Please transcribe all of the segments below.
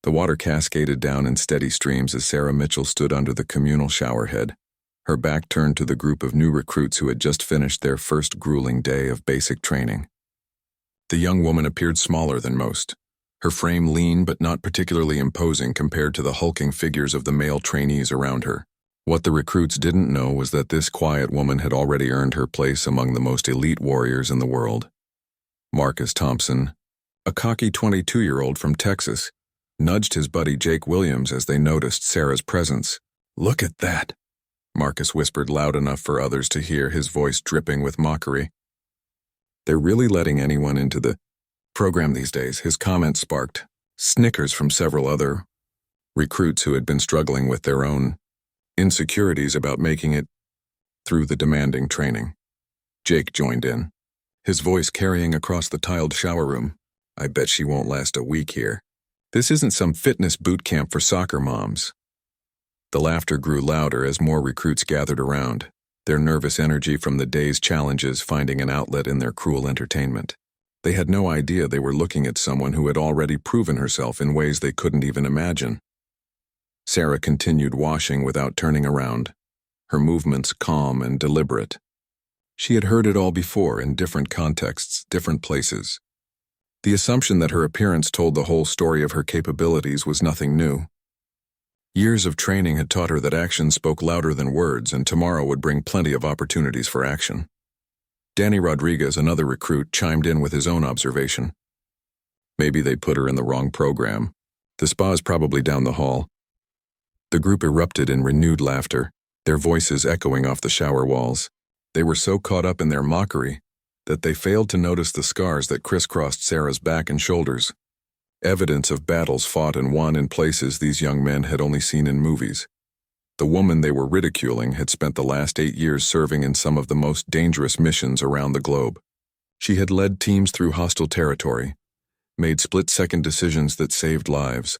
The water cascaded down in steady streams as Sarah Mitchell stood under the communal showerhead, her back turned to the group of new recruits who had just finished their first grueling day of basic training. The young woman appeared smaller than most, her frame lean but not particularly imposing compared to the hulking figures of the male trainees around her. What the recruits didn't know was that this quiet woman had already earned her place among the most elite warriors in the world. Marcus Thompson, a cocky 22-year-old from Texas, nudged his buddy Jake Williams as they noticed Sarah's presence. "Look at that," Marcus whispered loud enough for others to hear, his voice dripping with mockery. "They're really letting anyone into the program these days," his comment sparked snickers from several other recruits who had been struggling with their own insecurities about making it through the demanding training. Jake joined in, his voice carrying across the tiled shower room. "I bet she won't last a week here. This isn't some fitness boot camp for soccer moms." The laughter grew louder as more recruits gathered around, their nervous energy from the day's challenges finding an outlet in their cruel entertainment. They had no idea they were looking at someone who had already proven herself in ways they couldn't even imagine. Sarah continued washing without turning around, her movements calm and deliberate. She had heard it all before in different contexts, different places. The assumption that her appearance told the whole story of her capabilities was nothing new. Years of training had taught her that action spoke louder than words, and tomorrow would bring plenty of opportunities for action. Danny Rodriguez, another recruit, chimed in with his own observation. "Maybe they put her in the wrong program. The spa's probably down the hall." The group erupted in renewed laughter, their voices echoing off the shower walls. They were so caught up in their mockery that they failed to notice the scars that crisscrossed Sarah's back and shoulders, evidence of battles fought and won in places these young men had only seen in movies. The woman they were ridiculing had spent the last 8 years serving in some of the most dangerous missions around the globe. She had led teams through hostile territory, made split-second decisions that saved lives,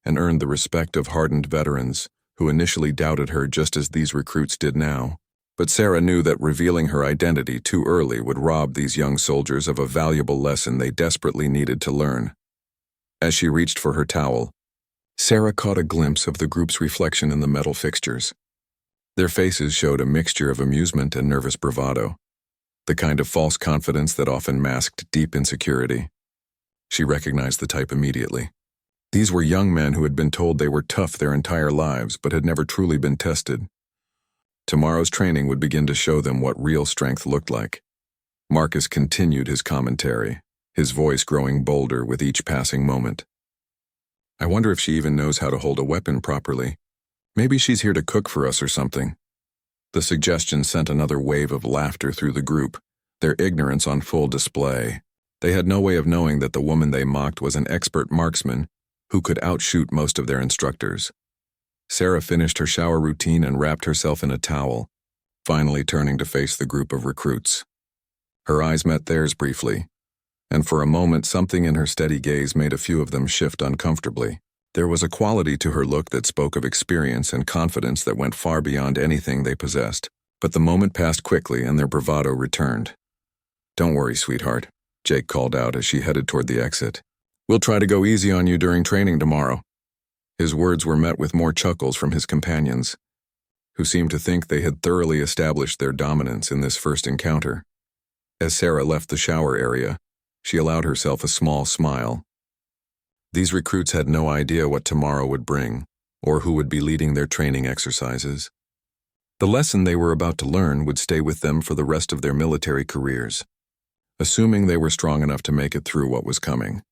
and earned the respect of hardened veterans who initially doubted her just as these recruits did now. But Sarah knew that revealing her identity too early would rob these young soldiers of a valuable lesson they desperately needed to learn. As she reached for her towel, Sarah caught a glimpse of the group's reflection in the metal fixtures. Their faces showed a mixture of amusement and nervous bravado, the kind of false confidence that often masked deep insecurity. She recognized the type immediately. These were young men who had been told they were tough their entire lives but had never truly been tested. Tomorrow's training would begin to show them what real strength looked like. Marcus continued his commentary, his voice growing bolder with each passing moment. "I wonder if she even knows how to hold a weapon properly. Maybe she's here to cook for us or something." The suggestion sent another wave of laughter through the group, their ignorance on full display. They had no way of knowing that the woman they mocked was an expert marksman who could outshoot most of their instructors. Sarah finished her shower routine and wrapped herself in a towel, finally turning to face the group of recruits. Her eyes met theirs briefly, and for a moment something in her steady gaze made a few of them shift uncomfortably. There was a quality to her look that spoke of experience and confidence that went far beyond anything they possessed. But the moment passed quickly and their bravado returned. "Don't worry, sweetheart," Jake called out as she headed toward the exit. "We'll try to go easy on you during training tomorrow." His words were met with more chuckles from his companions, who seemed to think they had thoroughly established their dominance in this first encounter. As Sarah left the shower area, she allowed herself a small smile. These recruits had no idea what tomorrow would bring, or who would be leading their training exercises. The lesson they were about to learn would stay with them for the rest of their military careers, assuming they were strong enough to make it through what was coming.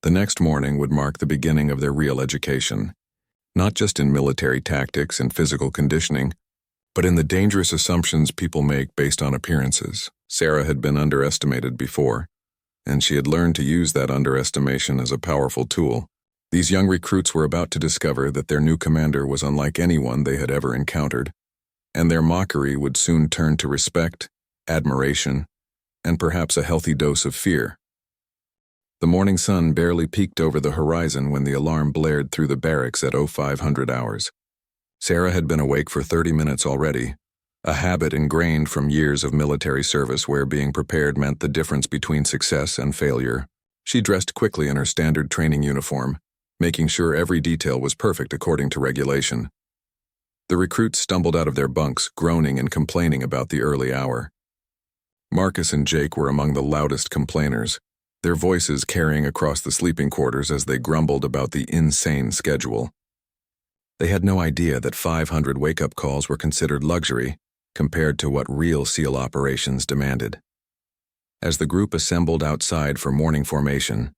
The next morning would mark the beginning of their real education, not just in military tactics and physical conditioning, but in the dangerous assumptions people make based on appearances. Sarah had been underestimated before, and she had learned to use that underestimation as a powerful tool. These young recruits were about to discover that their new commander was unlike anyone they had ever encountered, and their mockery would soon turn to respect, admiration, and perhaps a healthy dose of fear. The morning sun barely peeked over the horizon when the alarm blared through the barracks at 0500 hours. Sarah had been awake for 30 minutes already, a habit ingrained from years of military service where being prepared meant the difference between success and failure. She dressed quickly in her standard training uniform, making sure every detail was perfect according to regulation. The recruits stumbled out of their bunks, groaning and complaining about the early hour. Marcus and Jake were among the loudest complainers, their voices carrying across the sleeping quarters as they grumbled about the insane schedule. They had no idea that 500 wake-up calls were considered luxury compared to what real SEAL operations demanded. As the group assembled outside for morning formation,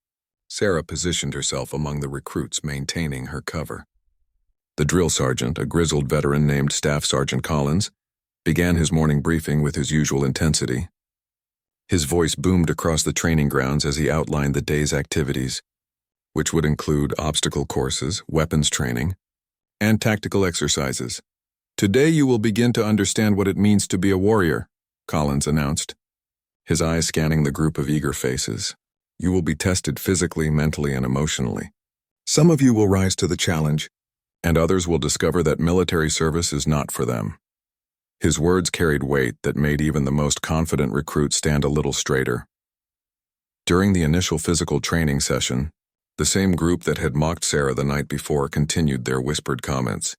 Sarah positioned herself among the recruits, maintaining her cover. The drill sergeant, a grizzled veteran named Staff Sergeant Collins, began his morning briefing with his usual intensity. His voice boomed across the training grounds as he outlined the day's activities, which would include obstacle courses, weapons training, and tactical exercises. "Today you will begin to understand what it means to be a warrior," Collins announced, his eyes scanning the group of eager faces. "You will be tested physically, mentally, and emotionally. Some of you will rise to the challenge, and others will discover that military service is not for them." His words carried weight that made even the most confident recruit stand a little straighter. During the initial physical training session, the same group that had mocked Sarah the night before continued their whispered comments.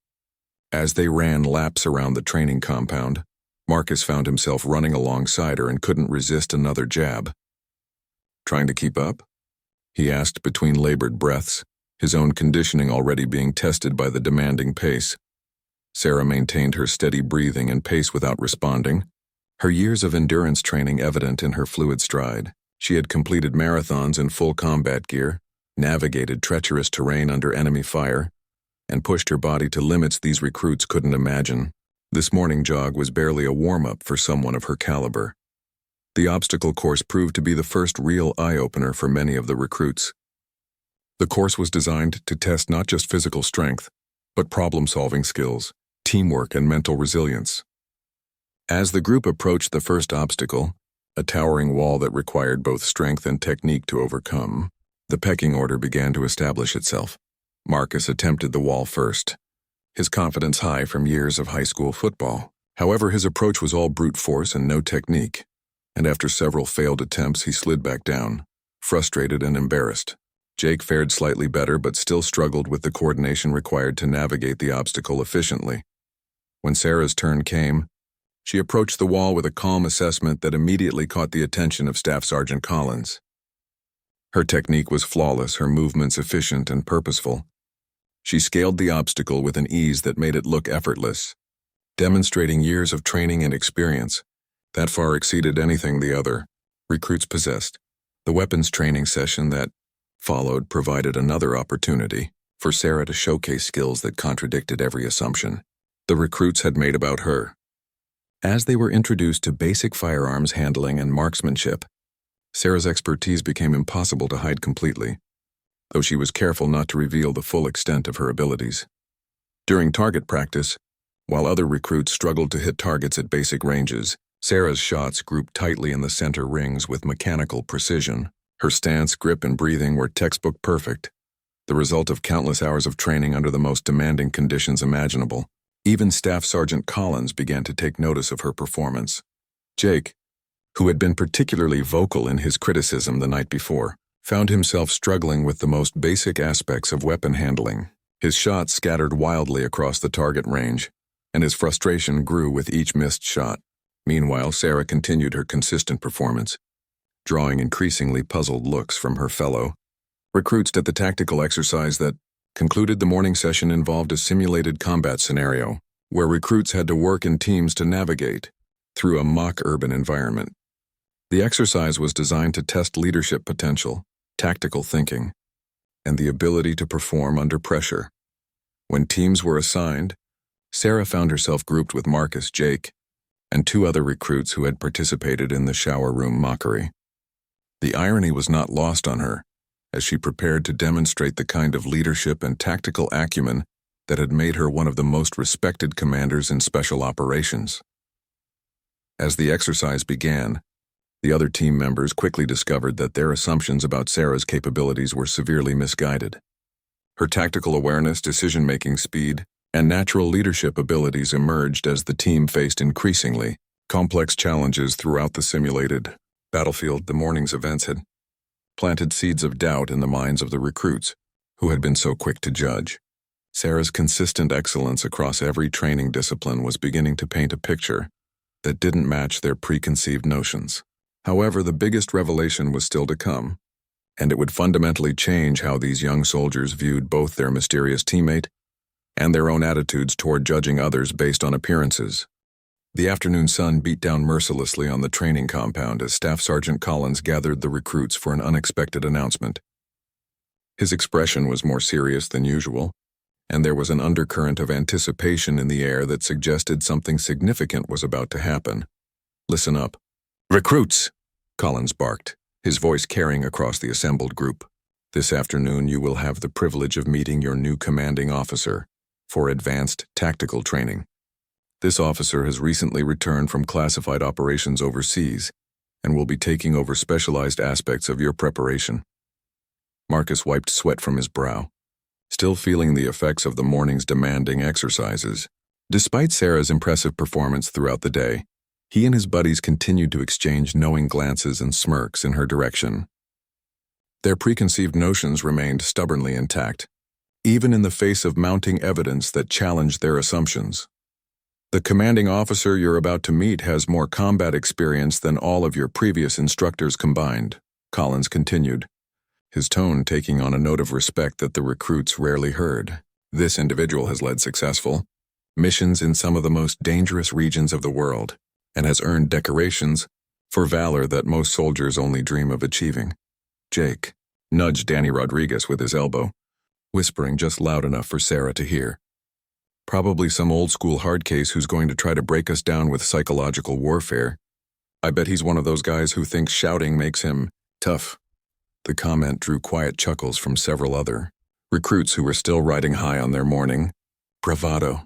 As they ran laps around the training compound, Marcus found himself running alongside her and couldn't resist another jab. "Trying to keep up?" he asked between labored breaths, his own conditioning already being tested by the demanding pace. Sarah maintained her steady breathing and pace without responding, her years of endurance training evident in her fluid stride. She had completed marathons in full combat gear, navigated treacherous terrain under enemy fire, and pushed her body to limits these recruits couldn't imagine. This morning jog was barely a warm-up for someone of her caliber. The obstacle course proved to be the first real eye-opener for many of the recruits. The course was designed to test not just physical strength, but problem-solving skills, teamwork, and mental resilience. As the group approached the first obstacle, a towering wall that required both strength and technique to overcome, the pecking order began to establish itself. Marcus attempted the wall first, his confidence high from years of high school football. However, his approach was all brute force and no technique, and after several failed attempts, he slid back down, frustrated and embarrassed. Jake fared slightly better but still struggled with the coordination required to navigate the obstacle efficiently. When Sarah's turn came, she approached the wall with a calm assessment that immediately caught the attention of Staff Sergeant Collins. Her technique was flawless, her movements efficient and purposeful. She scaled the obstacle with an ease that made it look effortless, demonstrating years of training and experience that far exceeded anything the other recruits possessed. The weapons training session that followed provided another opportunity for Sarah to showcase skills that contradicted every assumption the recruits had made about her. As they were introduced to basic firearms handling and marksmanship, Sarah's expertise became impossible to hide completely, though she was careful not to reveal the full extent of her abilities. During target practice, while other recruits struggled to hit targets at basic ranges, Sarah's shots grouped tightly in the center rings with mechanical precision. Her stance, grip, and breathing were textbook perfect, the result of countless hours of training under the most demanding conditions imaginable. Even Staff Sergeant Collins began to take notice of her performance. Jake, who had been particularly vocal in his criticism the night before, found himself struggling with the most basic aspects of weapon handling. His shots scattered wildly across the target range, and his frustration grew with each missed shot. Meanwhile, Sarah continued her consistent performance, drawing increasingly puzzled looks from her fellow recruits at the tactical exercise that concluded. The morning session involved a simulated combat scenario where recruits had to work in teams to navigate through a mock urban environment. The exercise was designed to test leadership potential, tactical thinking, and the ability to perform under pressure. When teams were assigned, Sarah found herself grouped with Marcus, Jake, and two other recruits who had participated in the shower room mockery. The irony was not lost on her as she prepared to demonstrate the kind of leadership and tactical acumen that had made her one of the most respected commanders in special operations. As the exercise began, the other team members quickly discovered that their assumptions about Sarah's capabilities were severely misguided. Her tactical awareness, decision-making speed, and natural leadership abilities emerged as the team faced increasingly complex challenges throughout the simulated battlefield. The morning's events had planted seeds of doubt in the minds of the recruits, who had been so quick to judge. Sarah's consistent excellence across every training discipline was beginning to paint a picture that didn't match their preconceived notions. However, the biggest revelation was still to come, and it would fundamentally change how these young soldiers viewed both their mysterious teammate and their own attitudes toward judging others based on appearances. The afternoon sun beat down mercilessly on the training compound as Staff Sergeant Collins gathered the recruits for an unexpected announcement. His expression was more serious than usual, and there was an undercurrent of anticipation in the air that suggested something significant was about to happen. "Listen up. Recruits!" Collins barked, his voice carrying across the assembled group. "This afternoon you will have the privilege of meeting your new commanding officer for advanced tactical training. This officer has recently returned from classified operations overseas and will be taking over specialized aspects of your preparation." Marcus wiped sweat from his brow, still feeling the effects of the morning's demanding exercises. Despite Sarah's impressive performance throughout the day, he and his buddies continued to exchange knowing glances and smirks in her direction. Their preconceived notions remained stubbornly intact, even in the face of mounting evidence that challenged their assumptions. "The commanding officer you're about to meet has more combat experience than all of your previous instructors combined," Collins continued, his tone taking on a note of respect that the recruits rarely heard. "This individual has led successful missions in some of the most dangerous regions of the world and has earned decorations for valor that most soldiers only dream of achieving." Jake nudged Danny Rodriguez with his elbow, whispering just loud enough for Sarah to hear. "Probably some old-school hardcase who's going to try to break us down with psychological warfare. I bet he's one of those guys who thinks shouting makes him tough." The comment drew quiet chuckles from several other recruits who were still riding high on their morning bravado.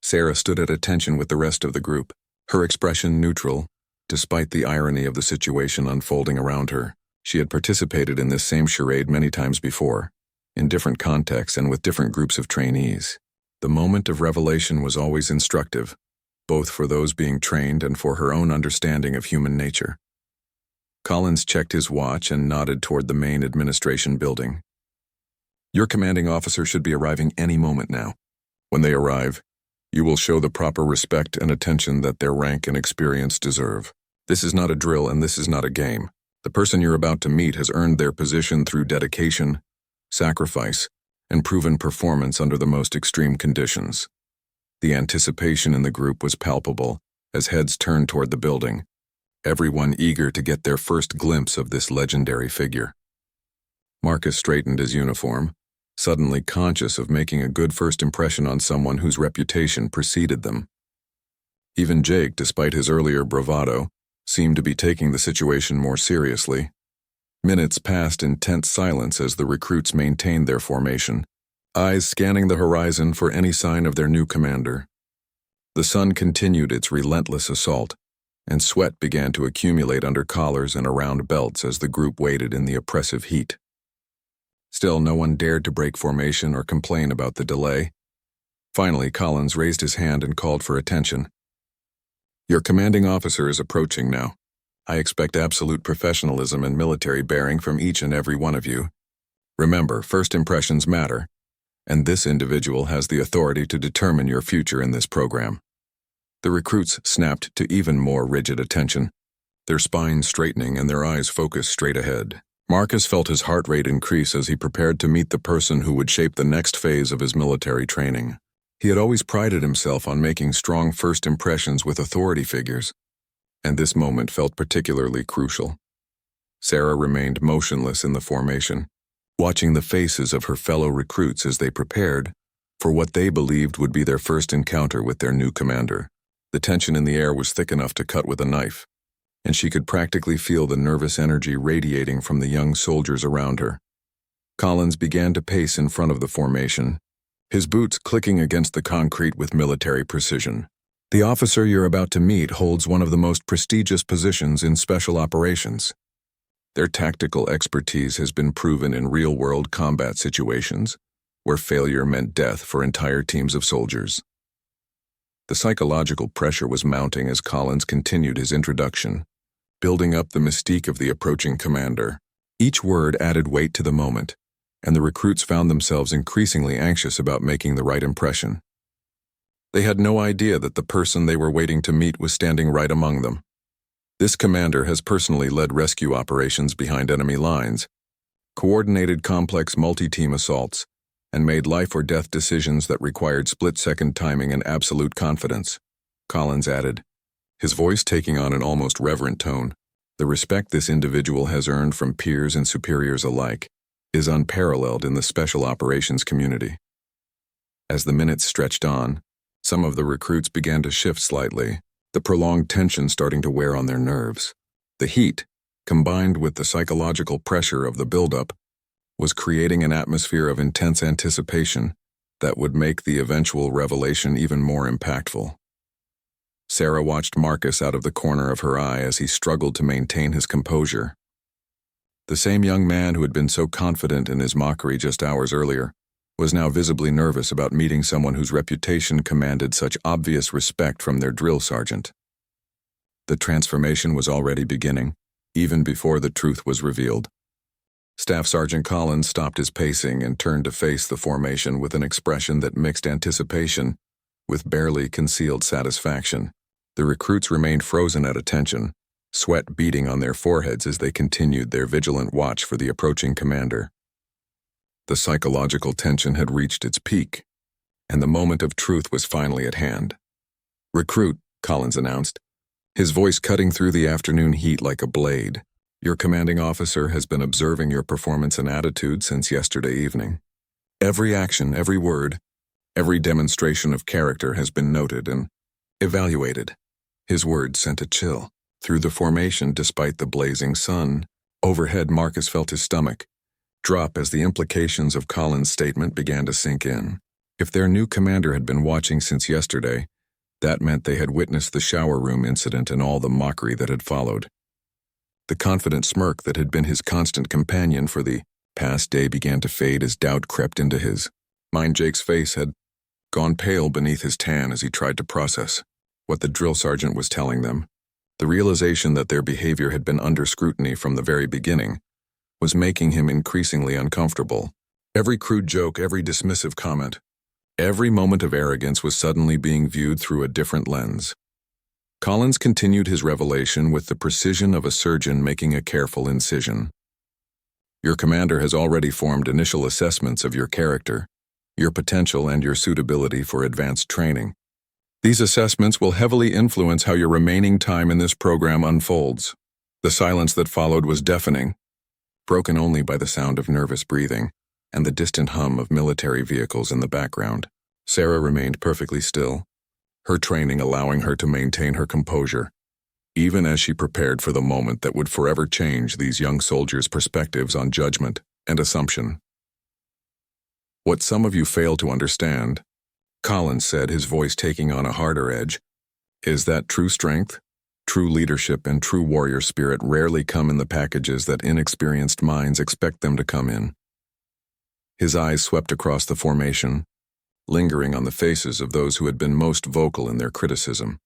Sarah stood at attention with the rest of the group, her expression neutral, despite the irony of the situation unfolding around her. She had participated in this same charade many times before, in different contexts and with different groups of trainees. The moment of revelation was always instructive, both for those being trained and for her own understanding of human nature. Collins checked his watch and nodded toward the main administration building. "Your commanding officer should be arriving any moment now. When they arrive, you will show the proper respect and attention that their rank and experience deserve. This is not a drill and this is not a game. The person you're about to meet has earned their position through dedication, sacrifice, and proven performance under the most extreme conditions." The anticipation in the group was palpable as heads turned toward the building, everyone eager to get their first glimpse of this legendary figure. Marcus straightened his uniform, suddenly conscious of making a good first impression on someone whose reputation preceded them. Even Jake, despite his earlier bravado, seemed to be taking the situation more seriously. Minutes passed in tense silence as the recruits maintained their formation, eyes scanning the horizon for any sign of their new commander. The sun continued its relentless assault, and sweat began to accumulate under collars and around belts as the group waited in the oppressive heat. Still, no one dared to break formation or complain about the delay. Finally, Collins raised his hand and called for attention. "Your commanding officer is approaching now. I expect absolute professionalism and military bearing from each and every one of you. Remember, first impressions matter, and this individual has the authority to determine your future in this program." The recruits snapped to even more rigid attention, their spines straightening and their eyes focused straight ahead. Marcus felt his heart rate increase as he prepared to meet the person who would shape the next phase of his military training. He had always prided himself on making strong first impressions with authority figures, and this moment felt particularly crucial. Sarah remained motionless in the formation, watching the faces of her fellow recruits as they prepared for what they believed would be their first encounter with their new commander. The tension in the air was thick enough to cut with a knife, and she could practically feel the nervous energy radiating from the young soldiers around her. Collins began to pace in front of the formation, his boots clicking against the concrete with military precision. "The officer you're about to meet holds one of the most prestigious positions in special operations. Their tactical expertise has been proven in real-world combat situations, where failure meant death for entire teams of soldiers." The psychological pressure was mounting as Collins continued his introduction, building up the mystique of the approaching commander. Each word added weight to the moment, and the recruits found themselves increasingly anxious about making the right impression. They had no idea that the person they were waiting to meet was standing right among them. This commander has personally led rescue operations behind enemy lines, coordinated complex multi-team assaults, and made life-or-death decisions that required split-second timing and absolute confidence, Collins added, his voice taking on an almost reverent tone. The respect this individual has earned from peers and superiors alike is unparalleled in the special operations community. As the minutes stretched on, some of the recruits began to shift slightly, the prolonged tension starting to wear on their nerves. The heat, combined with the psychological pressure of the buildup, was creating an atmosphere of intense anticipation that would make the eventual revelation even more impactful. Sarah watched Marcus out of the corner of her eye as he struggled to maintain his composure. The same young man who had been so confident in his mockery just hours earlier was now visibly nervous about meeting someone whose reputation commanded such obvious respect from their drill sergeant. The transformation was already beginning, even before the truth was revealed. Staff Sergeant Collins stopped his pacing and turned to face the formation with an expression that mixed anticipation with barely concealed satisfaction. The recruits remained frozen at attention, sweat beading on their foreheads as they continued their vigilant watch for the approaching commander. The psychological tension had reached its peak, and the moment of truth was finally at hand. "Recruit," Collins announced, his voice cutting through the afternoon heat like a blade. "Your commanding officer has been observing your performance and attitude since yesterday evening. Every action, every word, every demonstration of character has been noted and evaluated." His words sent a chill through the formation despite the blazing sun. Overhead, Marcus felt his stomach drop as the implications of Collins' statement began to sink in. If their new commander had been watching since yesterday, that meant they had witnessed the shower room incident and all the mockery that had followed. The confident smirk that had been his constant companion for the past day began to fade as doubt crept into his mind. Jake's face had gone pale beneath his tan as he tried to process what the drill sergeant was telling them. The realization that their behavior had been under scrutiny from the very beginning was making him increasingly uncomfortable. Every crude joke, every dismissive comment, every moment of arrogance was suddenly being viewed through a different lens. Collins continued his revelation with the precision of a surgeon making a careful incision. "Your commander has already formed initial assessments of your character, your potential, and your suitability for advanced training. These assessments will heavily influence how your remaining time in this program unfolds." The silence that followed was deafening, broken only by the sound of nervous breathing and the distant hum of military vehicles in the background. Sarah remained perfectly still, her training allowing her to maintain her composure, even as she prepared for the moment that would forever change these young soldiers' perspectives on judgment and assumption. "What some of you fail to understand," Collins said, his voice taking on a harder edge, "is that true strength, true leadership, and true warrior spirit rarely come in the packages that inexperienced minds expect them to come in." His eyes swept across the formation, lingering on the faces of those who had been most vocal in their criticism.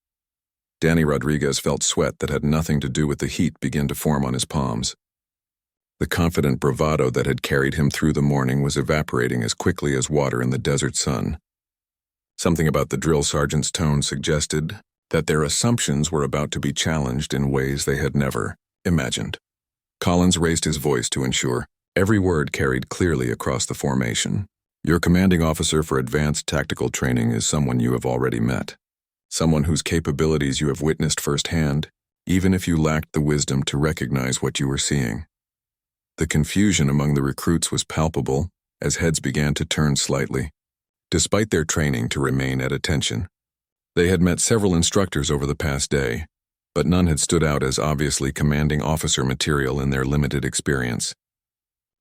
Danny Rodriguez felt sweat that had nothing to do with the heat begin to form on his palms. The confident bravado that had carried him through the morning was evaporating as quickly as water in the desert sun. Something about the drill sergeant's tone suggested that their assumptions were about to be challenged in ways they had never imagined. Collins raised his voice to ensure every word carried clearly across the formation. "Your commanding officer for advanced tactical training is someone you have already met, someone whose capabilities you have witnessed firsthand, even if you lacked the wisdom to recognize what you were seeing." The confusion among the recruits was palpable as heads began to turn slightly. Despite their training to remain at attention, they had met several instructors over the past day, but none had stood out as obviously commanding officer material in their limited experience.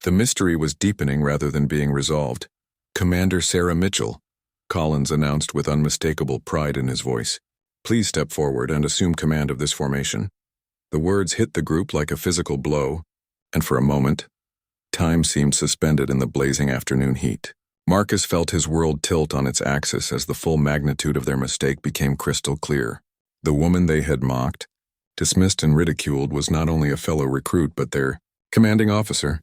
The mystery was deepening rather than being resolved. "Commander Sarah Mitchell," Collins announced with unmistakable pride in his voice. "Please step forward and assume command of this formation." The words hit the group like a physical blow, and for a moment, time seemed suspended in the blazing afternoon heat. Marcus felt his world tilt on its axis as the full magnitude of their mistake became crystal clear. The woman they had mocked, dismissed and ridiculed was not only a fellow recruit but their commanding officer.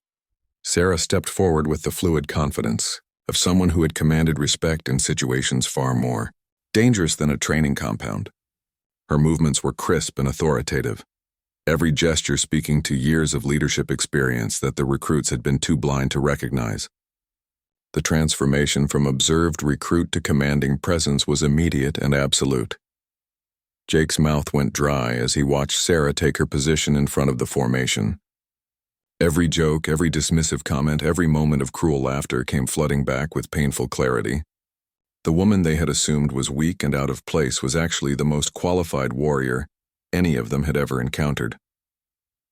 Sarah stepped forward with the fluid confidence of someone who had commanded respect in situations far more dangerous than a training compound. Her movements were crisp and authoritative, every gesture speaking to years of leadership experience that the recruits had been too blind to recognize. The transformation from observed recruit to commanding presence was immediate and absolute. Jake's mouth went dry as he watched Sarah take her position in front of the formation. Every joke, every dismissive comment, every moment of cruel laughter came flooding back with painful clarity. The woman they had assumed was weak and out of place was actually the most qualified warrior any of them had ever encountered.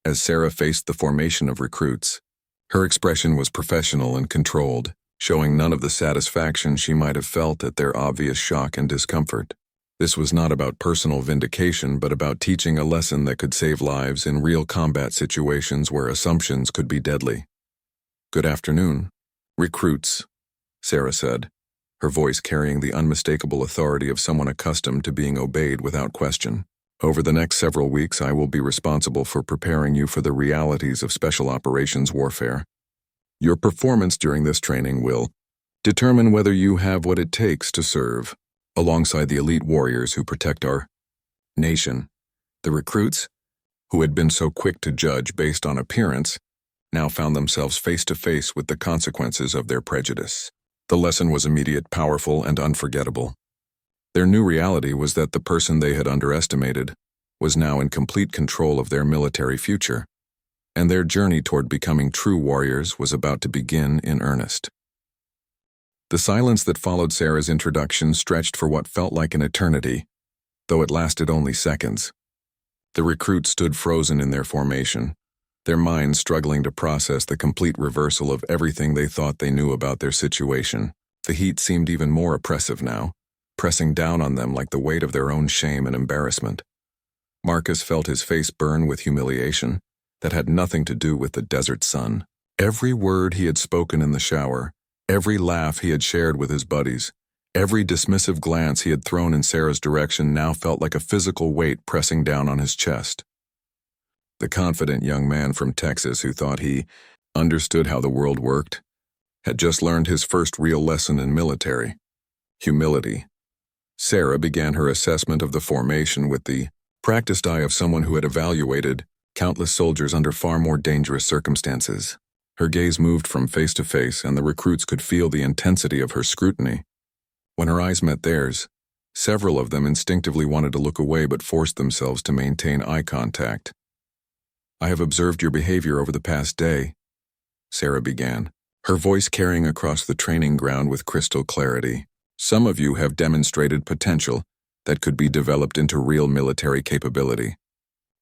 As Sarah faced the formation of recruits, her expression was professional and controlled, showing none of the satisfaction she might have felt at their obvious shock and discomfort. This was not about personal vindication, but about teaching a lesson that could save lives in real combat situations where assumptions could be deadly. "Good afternoon, recruits," Sarah said, her voice carrying the unmistakable authority of someone accustomed to being obeyed without question. "Over the next several weeks, I will be responsible for preparing you for the realities of special operations warfare. Your performance during this training will determine whether you have what it takes to serve alongside the elite warriors who protect our nation." The recruits, who had been so quick to judge based on appearance, now found themselves face to face with the consequences of their prejudice. The lesson was immediate, powerful, and unforgettable. Their new reality was that the person they had underestimated was now in complete control of their military future, and their journey toward becoming true warriors was about to begin in earnest. The silence that followed Sarah's introduction stretched for what felt like an eternity, though it lasted only seconds. The recruits stood frozen in their formation, their minds struggling to process the complete reversal of everything they thought they knew about their situation. The heat seemed even more oppressive now, pressing down on them like the weight of their own shame and embarrassment. Marcus felt his face burn with humiliation that had nothing to do with the desert sun. Every word he had spoken in the shower, every laugh he had shared with his buddies, every dismissive glance he had thrown in Sarah's direction now felt like a physical weight pressing down on his chest. The confident young man from Texas who thought he understood how the world worked had just learned his first real lesson in military: humility. Sarah began her assessment of the formation with the practiced eye of someone who had evaluated countless soldiers under far more dangerous circumstances. Her gaze moved from face to face, and the recruits could feel the intensity of her scrutiny. When her eyes met theirs, several of them instinctively wanted to look away but forced themselves to maintain eye contact. "I have observed your behavior over the past day," Sarah began, her voice carrying across the training ground with crystal clarity. "Some of you have demonstrated potential that could be developed into real military capability.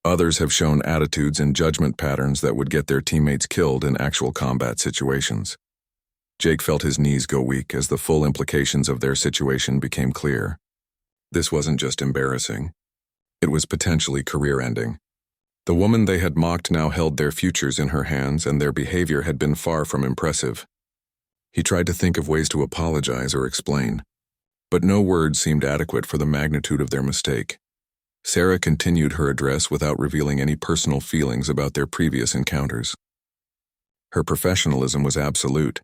Others have shown attitudes and judgment patterns that would get their teammates killed in actual combat situations." Jake felt his knees go weak as the full implications of their situation became clear. This wasn't just embarrassing. It was potentially career-ending. The woman they had mocked now held their futures in her hands, and their behavior had been far from impressive. He tried to think of ways to apologize or explain, but no words seemed adequate for the magnitude of their mistake. Sarah continued her address without revealing any personal feelings about their previous encounters. Her professionalism was absolute,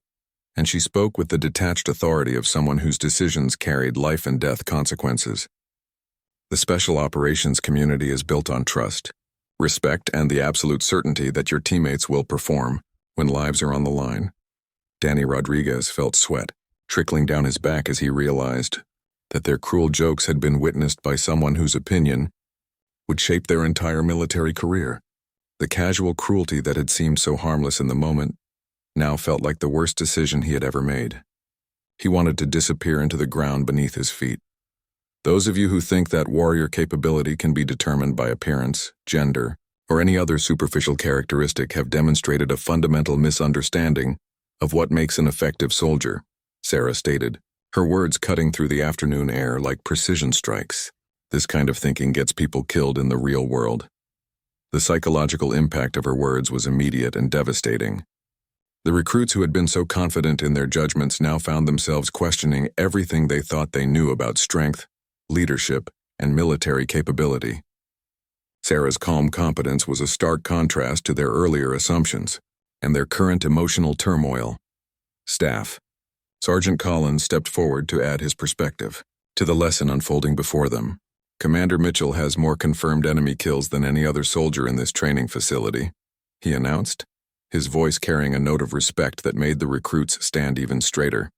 and she spoke with the detached authority of someone whose decisions carried life and death consequences. The special operations community is built on trust, respect, and the absolute certainty that your teammates will perform when lives are on the line. Danny Rodriguez felt sweat trickling down his back as he realized that their cruel jokes had been witnessed by someone whose opinion would shape their entire military career. The casual cruelty that had seemed so harmless in the moment now felt like the worst decision he had ever made. He wanted to disappear into the ground beneath his feet. Those of you who think that warrior capability can be determined by appearance, gender, or any other superficial characteristic have demonstrated a fundamental misunderstanding of what makes an effective soldier, Sarah stated, her words cutting through the afternoon air like precision strikes. This kind of thinking gets people killed in the real world. The psychological impact of her words was immediate and devastating. The recruits who had been so confident in their judgments now found themselves questioning everything they thought they knew about strength, leadership, and military capability. Sarah's calm competence was a stark contrast to their earlier assumptions. and their current emotional turmoil. Staff. Sergeant Collins stepped forward to add his perspective to the lesson unfolding before them. Commander Mitchell has more confirmed enemy kills than any other soldier in this training facility, he announced, his voice carrying a note of respect that made the recruits stand even straighter.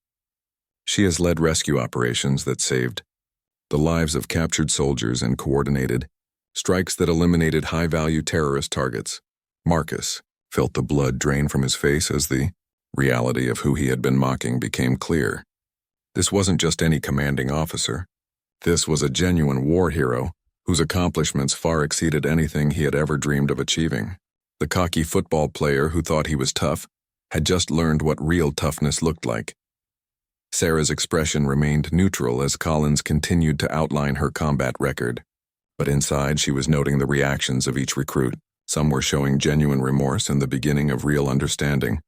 She has led rescue operations that saved the lives of captured soldiers and coordinated strikes that eliminated high-value terrorist targets. Marcus felt the blood drain from his face as the reality of who he had been mocking became clear. This wasn't just any commanding officer. This was a genuine war hero whose accomplishments far exceeded anything he had ever dreamed of achieving. The cocky football player who thought he was tough had just learned what real toughness looked like. Sarah's expression remained neutral as Collins continued to outline her combat record, but inside she was noting the reactions of each recruit. Some were showing genuine remorse and the beginning of real understanding,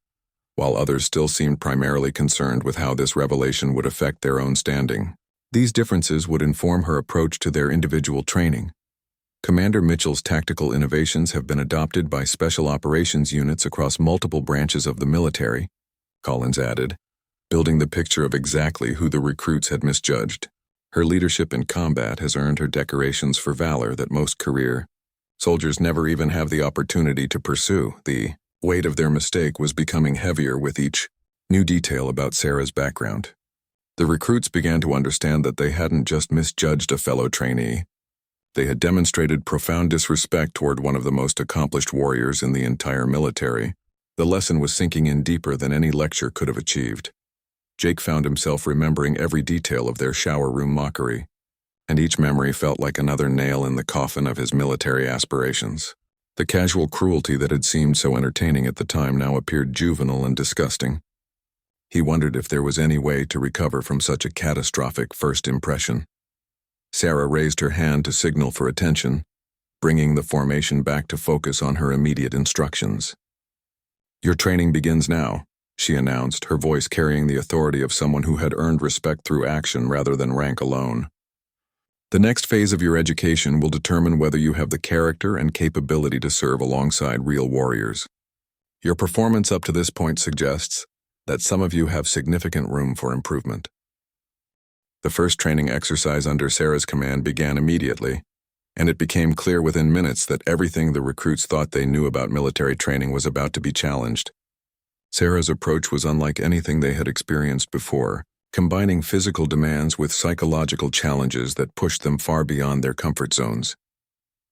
while others still seemed primarily concerned with how this revelation would affect their own standing. These differences would inform her approach to their individual training. Commander Mitchell's tactical innovations have been adopted by special operations units across multiple branches of the military, Collins added, building the picture of exactly who the recruits had misjudged. Her leadership in combat has earned her decorations for valor that most career soldiers never even have the opportunity to pursue. The weight of their mistake was becoming heavier with each new detail about Sarah's background. The recruits began to understand that they hadn't just misjudged a fellow trainee. They had demonstrated profound disrespect toward one of the most accomplished warriors in the entire military. The lesson was sinking in deeper than any lecture could have achieved. Jake found himself remembering every detail of their shower room mockery, and each memory felt like another nail in the coffin of his military aspirations. The casual cruelty that had seemed so entertaining at the time now appeared juvenile and disgusting. He wondered if there was any way to recover from such a catastrophic first impression. Sarah raised her hand to signal for attention, bringing the formation back to focus on her immediate instructions. "Your training begins now," she announced, her voice carrying the authority of someone who had earned respect through action rather than rank alone. "The next phase of your education will determine whether you have the character and capability to serve alongside real warriors. Your performance up to this point suggests that some of you have significant room for improvement." The first training exercise under Sarah's command began immediately, and it became clear within minutes that everything the recruits thought they knew about military training was about to be challenged. Sarah's approach was unlike anything they had experienced before, combining physical demands with psychological challenges that pushed them far beyond their comfort zones.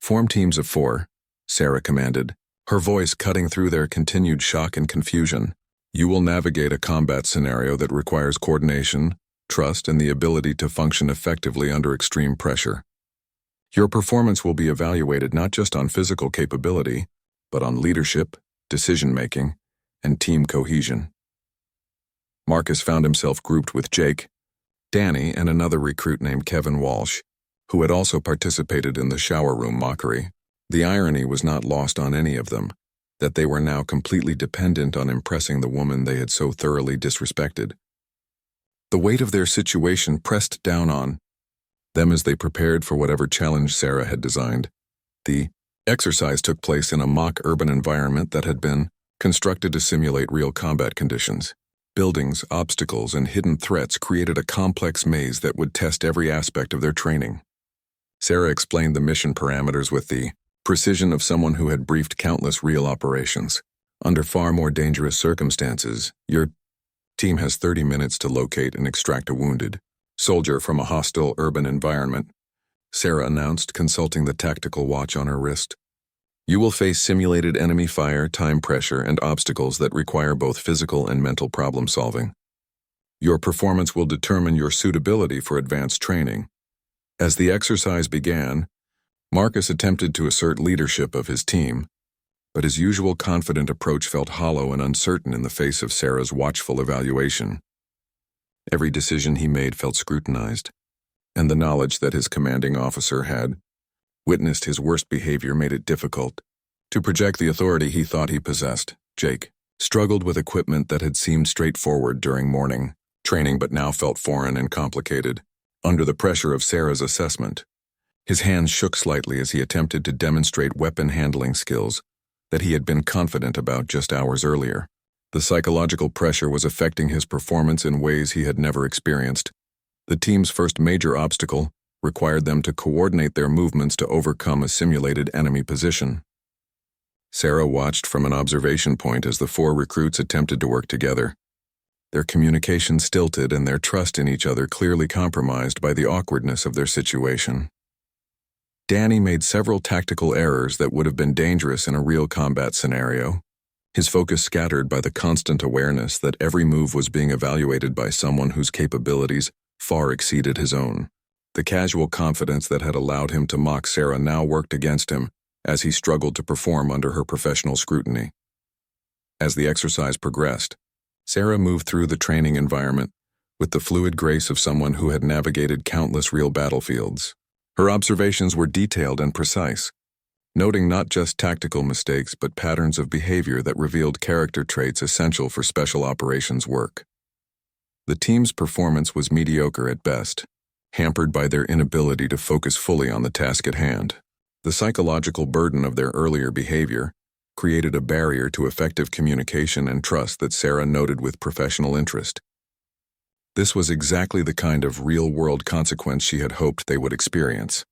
"Form teams of 4, Sarah commanded, her voice cutting through their continued shock and confusion. "You will navigate a combat scenario that requires coordination, trust, and the ability to function effectively under extreme pressure. Your performance will be evaluated not just on physical capability, but on leadership, decision-making, and team cohesion." Marcus found himself grouped with Jake, Danny, and another recruit named Kevin Walsh, who had also participated in the shower room mockery. The irony was not lost on any of them, that they were now completely dependent on impressing the woman they had so thoroughly disrespected. The weight of their situation pressed down on them as they prepared for whatever challenge Sarah had designed. The exercise took place in a mock urban environment that had been constructed to simulate real combat conditions. Buildings, obstacles, and hidden threats created a complex maze that would test every aspect of their training. Sarah explained the mission parameters with the precision of someone who had briefed countless real operations. "Under far more dangerous circumstances, your team has 30 minutes to locate and extract a wounded soldier from a hostile urban environment," Sarah announced, consulting the tactical watch on her wrist. "You will face simulated enemy fire, time pressure, and obstacles that require both physical and mental problem solving. Your performance will determine your suitability for advanced training." As the exercise began, Marcus attempted to assert leadership of his team, but his usual confident approach felt hollow and uncertain in the face of Sarah's watchful evaluation. Every decision he made felt scrutinized, and the knowledge that his commanding officer had witnessed his worst behavior made it difficult to project the authority he thought he possessed. Jake struggled with equipment that had seemed straightforward during morning training but now felt foreign and complicated. Under the pressure of Sarah's assessment, his hands shook slightly as he attempted to demonstrate weapon handling skills, that he had been confident about just hours earlier. The psychological pressure was affecting his performance in ways he had never experienced. The team's first major obstacle required them to coordinate their movements to overcome a simulated enemy position. Sarah watched from an observation point as the 4 recruits attempted to work together. Their communication stilted and their trust in each other clearly compromised by the awkwardness of their situation. Danny made several tactical errors that would have been dangerous in a real combat scenario, his focus scattered by the constant awareness that every move was being evaluated by someone whose capabilities far exceeded his own. The casual confidence that had allowed him to mock Sarah now worked against him as he struggled to perform under her professional scrutiny. As the exercise progressed, Sarah moved through the training environment with the fluid grace of someone who had navigated countless real battlefields. Her observations were detailed and precise, noting not just tactical mistakes but patterns of behavior that revealed character traits essential for special operations work. The team's performance was mediocre at best, hampered by their inability to focus fully on the task at hand. The psychological burden of their earlier behavior created a barrier to effective communication and trust that Sarah noted with professional interest. This was exactly the kind of real-world consequence she had hoped they would experience.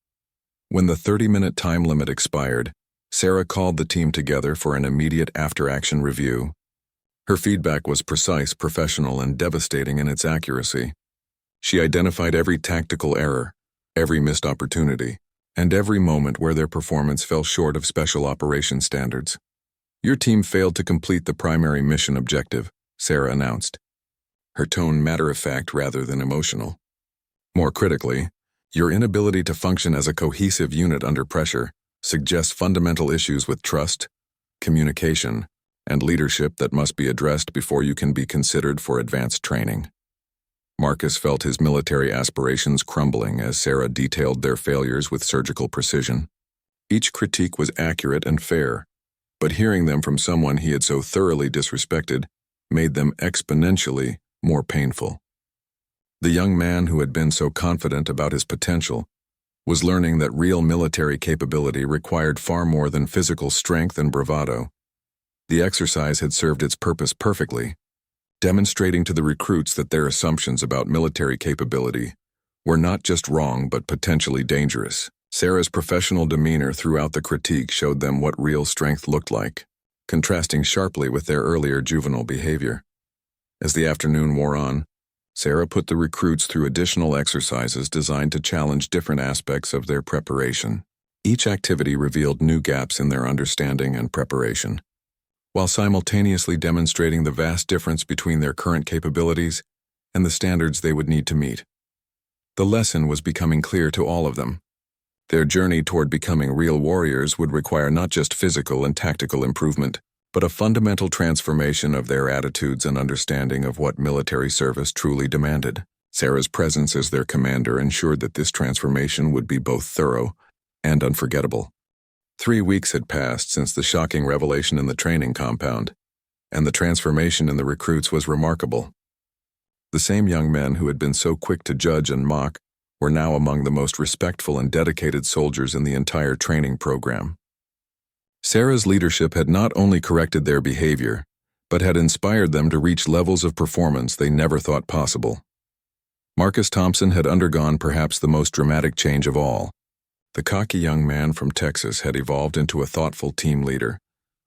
When the 30-minute time limit expired, Sarah called the team together for an immediate after-action review. Her feedback was precise, professional, and devastating in its accuracy. She identified every tactical error, every missed opportunity, and every moment where their performance fell short of special operations standards. "Your team failed to complete the primary mission objective," Sarah announced, her tone matter-of-fact rather than emotional. More critically, your inability to function as a cohesive unit under pressure suggests fundamental issues with trust, communication, and leadership that must be addressed before you can be considered for advanced training. Marcus felt his military aspirations crumbling as Sarah detailed their failures with surgical precision. Each critique was accurate and fair, but hearing them from someone he had so thoroughly disrespected made them exponentially more painful. The young man who had been so confident about his potential was learning that real military capability required far more than physical strength and bravado. The exercise had served its purpose perfectly, demonstrating to the recruits that their assumptions about military capability were not just wrong but potentially dangerous. Sarah's professional demeanor throughout the critique showed them what real strength looked like, contrasting sharply with their earlier juvenile behavior. As the afternoon wore on, Sarah put the recruits through additional exercises designed to challenge different aspects of their preparation. Each activity revealed new gaps in their understanding and preparation, while simultaneously demonstrating the vast difference between their current capabilities and the standards they would need to meet. The lesson was becoming clear to all of them. Their journey toward becoming real warriors would require not just physical and tactical improvement, but a fundamental transformation of their attitudes and understanding of what military service truly demanded. Sarah's presence as their commander ensured that this transformation would be both thorough and unforgettable. 3 weeks had passed since the shocking revelation in the training compound, and the transformation in the recruits was remarkable. The same young men who had been so quick to judge and mock were now among the most respectful and dedicated soldiers in the entire training program. Sarah's leadership had not only corrected their behavior, but had inspired them to reach levels of performance they never thought possible. Marcus Thompson had undergone perhaps the most dramatic change of all. The cocky young man from Texas had evolved into a thoughtful team leader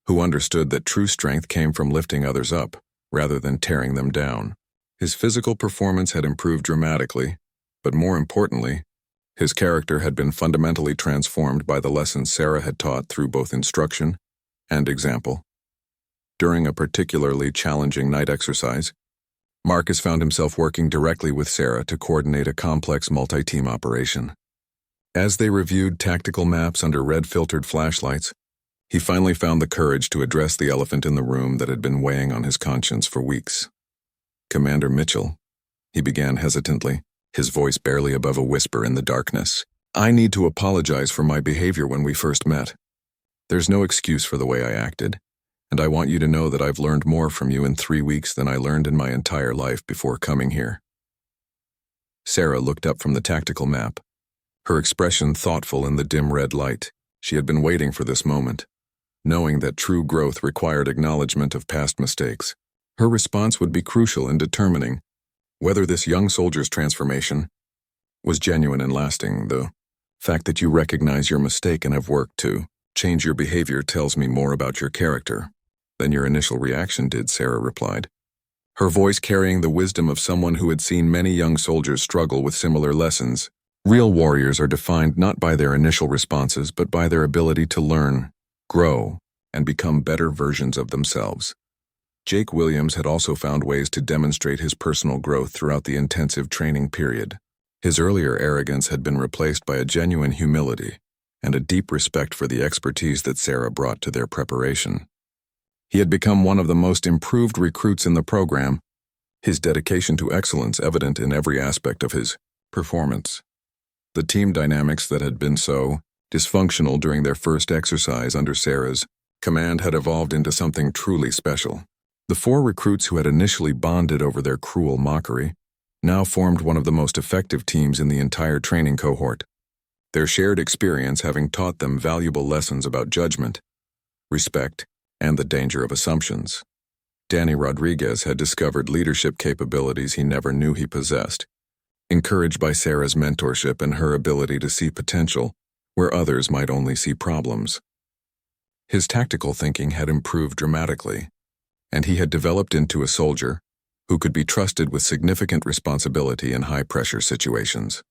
who understood that true strength came from lifting others up rather than tearing them down. His physical performance had improved dramatically, but more importantly, his character had been fundamentally transformed by the lessons Sarah had taught through both instruction and example. During a particularly challenging night exercise, Marcus found himself working directly with Sarah to coordinate a complex multi-team operation. As they reviewed tactical maps under red-filtered flashlights, he finally found the courage to address the elephant in the room that had been weighing on his conscience for weeks. "Commander Mitchell," he began hesitantly, his voice barely above a whisper in the darkness. "I need to apologize for my behavior when we first met. There's no excuse for the way I acted, and I want you to know that I've learned more from you in 3 weeks than I learned in my entire life before coming here." Sarah looked up from the tactical map, her expression thoughtful in the dim red light. She had been waiting for this moment. knowing that true growth required acknowledgement of past mistakes. Her response would be crucial in determining whether this young soldier's transformation was genuine and lasting. The fact that you recognize your mistake and have worked to change your behavior tells me more about your character than your initial reaction did, Sarah replied, her voice carrying the wisdom of someone who had seen many young soldiers struggle with similar lessons. Real warriors are defined not by their initial responses, but by their ability to learn, grow, and become better versions of themselves. Jake Williams had also found ways to demonstrate his personal growth throughout the intensive training period. His earlier arrogance had been replaced by a genuine humility and a deep respect for the expertise that Sarah brought to their preparation. He had become one of the most improved recruits in the program, his dedication to excellence evident in every aspect of his performance. The team dynamics that had been so dysfunctional during their first exercise under Sarah's command had evolved into something truly special. The 4 recruits who had initially bonded over their cruel mockery now formed one of the most effective teams in the entire training cohort, their shared experience having taught them valuable lessons about judgment, respect, and the danger of assumptions. Danny Rodriguez had discovered leadership capabilities he never knew he possessed, encouraged by Sarah's mentorship and her ability to see potential where others might only see problems. His tactical thinking had improved dramatically, and he had developed into a soldier who could be trusted with significant responsibility in high-pressure situations.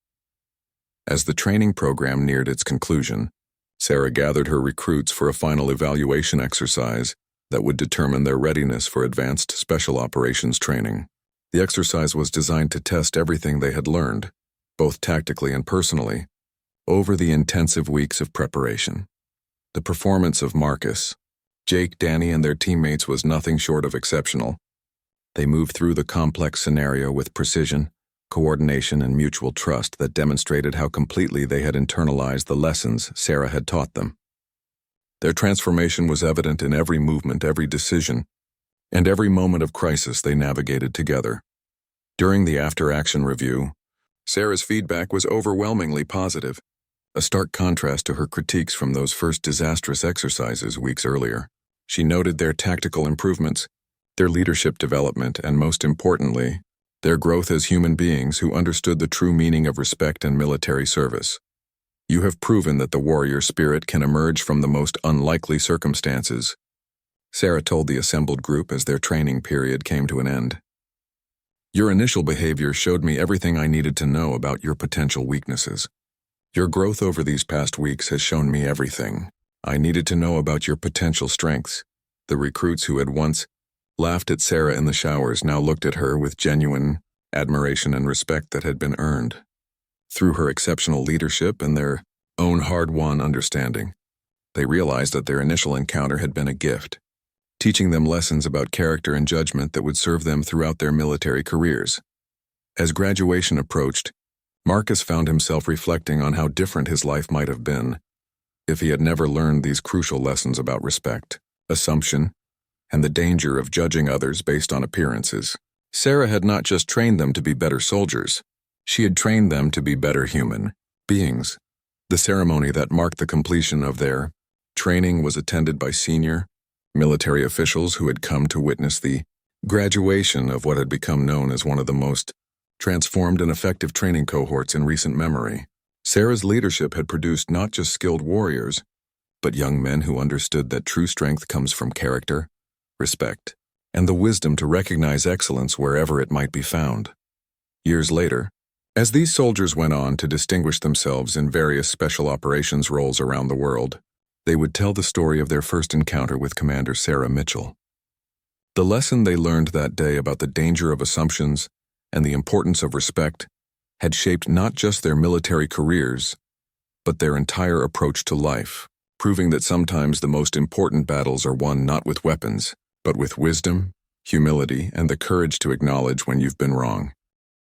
As the training program neared its conclusion, Sarah gathered her recruits for a final evaluation exercise that would determine their readiness for advanced special operations training. The exercise was designed to test everything they had learned, both tactically and personally, over the intensive weeks of preparation. The performance of Marcus, Jake, Danny, and their teammates was nothing short of exceptional. They moved through the complex scenario with precision, coordination, and mutual trust that demonstrated how completely they had internalized the lessons Sarah had taught them. Their transformation was evident in every movement, every decision, and every moment of crisis they navigated together. During the after-action review, Sarah's feedback was overwhelmingly positive, a stark contrast to her critiques from those first disastrous exercises weeks earlier. She noted their tactical improvements, their leadership development, and most importantly, their growth as human beings who understood the true meaning of respect and military service. You have proven that the warrior spirit can emerge from the most unlikely circumstances, Sarah told the assembled group as their training period came to an end. Your initial behavior showed me everything I needed to know about your potential weaknesses. Your growth over these past weeks has shown me everything I needed to know about your potential strengths. The recruits who had once laughed at Sarah in the showers now looked at her with genuine admiration and respect that had been earned through her exceptional leadership and their own hard-won understanding. They realized that their initial encounter had been a gift, teaching them lessons about character and judgment that would serve them throughout their military careers. As graduation approached, Marcus found himself reflecting on how different his life might have been if he had never learned these crucial lessons about respect, assumption, and the danger of judging others based on appearances. Sarah had not just trained them to be better soldiers, she had trained them to be better human beings. The ceremony that marked the completion of their training was attended by senior military officials who had come to witness the graduation of what had become known as one of the most transformed and effective training cohorts in recent memory. Sarah's leadership had produced not just skilled warriors, but young men who understood that true strength comes from character, respect, and the wisdom to recognize excellence wherever it might be found. Years later, as these soldiers went on to distinguish themselves in various special operations roles around the world, they would tell the story of their first encounter with Commander Sarah Mitchell. The lesson they learned that day about the danger of assumptions and the importance of respect had shaped not just their military careers, but their entire approach to life, proving that sometimes the most important battles are won not with weapons, but with wisdom, humility, and the courage to acknowledge when you've been wrong.